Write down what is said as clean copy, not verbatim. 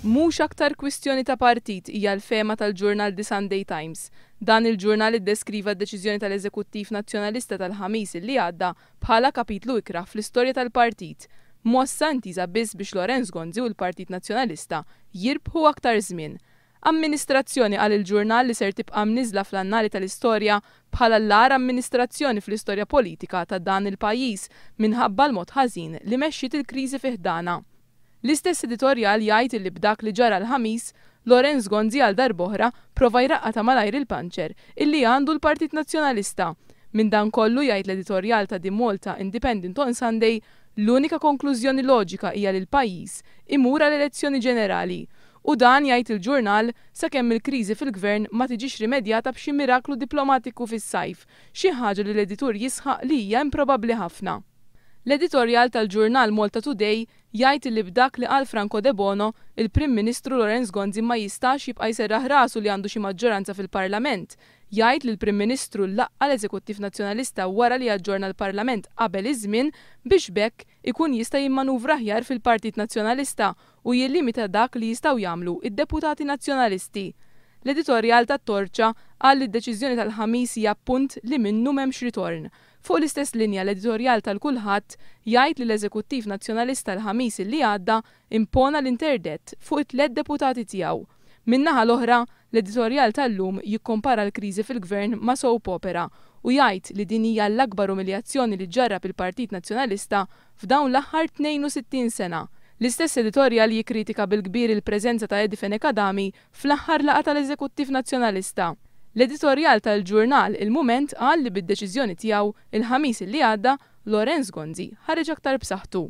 Mhux aktar kwistjoni ta' partit hija l-fema tal-ġurnal The Sunday Times. Dan il-ġurnal iddeskriva d-deċiżjoni tal-Eżekuttiv Nazzjonalista tal-ħamis li għadda bħala kapitlu ikra fl-istorja tal-Partit, mossa intiża biss biex Gonzi u l-Partit Nazzjonalista jirbħu aktar żmien. Amministrazzjoni għal il-ġurnal li ser tibqa' mniżla fl-annali tal-istorja bħala l-agħar amministrazzjoni fl-istorja politika ta' dan il-pajjiż minħabba l-mod ħażin li mexxiet il-kriżi fih dana. L-istess editorjal jgħid li b'dak li ġara l-ħamis, Gonzi għal darb'oħra prova jraqqa ta' malajr il-panċer illi għandu l-Partit Nazzjonalista. Min dan kollu jgħid l-editorjal ta' Malta Independent on Sunday l-unika konklużjoni loġika hija li l-pajjiż imur għall-elezzjoni ġenerali. U dan jgħid il-ġurnal sakemm il-kriżi fil-Gvern ma tiġix rimedjata b'xi miraklu diplomatiku fis-sajf, xi ħaġa li l-editur jisħaq li hija improbabbli ħafna. L-editorjal tal-ġurnal Malta Today jgħid li b'dak li qal Franco De Bono, il-Prim Ministru Gonzi ma jistax jibqa' jserraħ rasu li għandu xi maġġoranza fil-Parlament. Jgħid li l-Prim Ministru laqqa l-Eżekuttiv Nazzjonalista wara li aġġorna l-Parlament qabel iż-żmien biex bekk ikun jista' jimmanuvra aħjar fil-Partit Nazzjonalista u jillimita dak li jistgħu jagħmlu id-deputati nazzjonalisti. L-editorjal tat-Torċa qal li d-deċiżjoni tal-ħamis hija punt li minnu m'hemmx ritorn. Fuq l-istess linja l-editorjal tal-kulħadd jgħid li l-Eżekuttiv Nazzjonalista l-ħamis li għadda impona l-interdett fuq it-tliet deputati tiegħu. Min-naħa l-oħra, l-editorjal tal-llum jikkompara l-kriżi fil-Gvern ma' soap opera u jgħid li din hija l-akbar umiljazzjoni li ġarrab il-Partit Nazzjonalista f'dawn l-aħħar 62 sena. L-istess editorjal jikkritika bil-kbir il-preżenza ta' Edifen Ekadami fl-aħħar laqgħa tal-Eżekuttiv Nazzjonalista. L-editorjal tal-ġurnal il-Mument qal li bid-deċiżjoni tiegħu il-ħamis li għadda Gonzi ħareġ aktar b'saħħtu.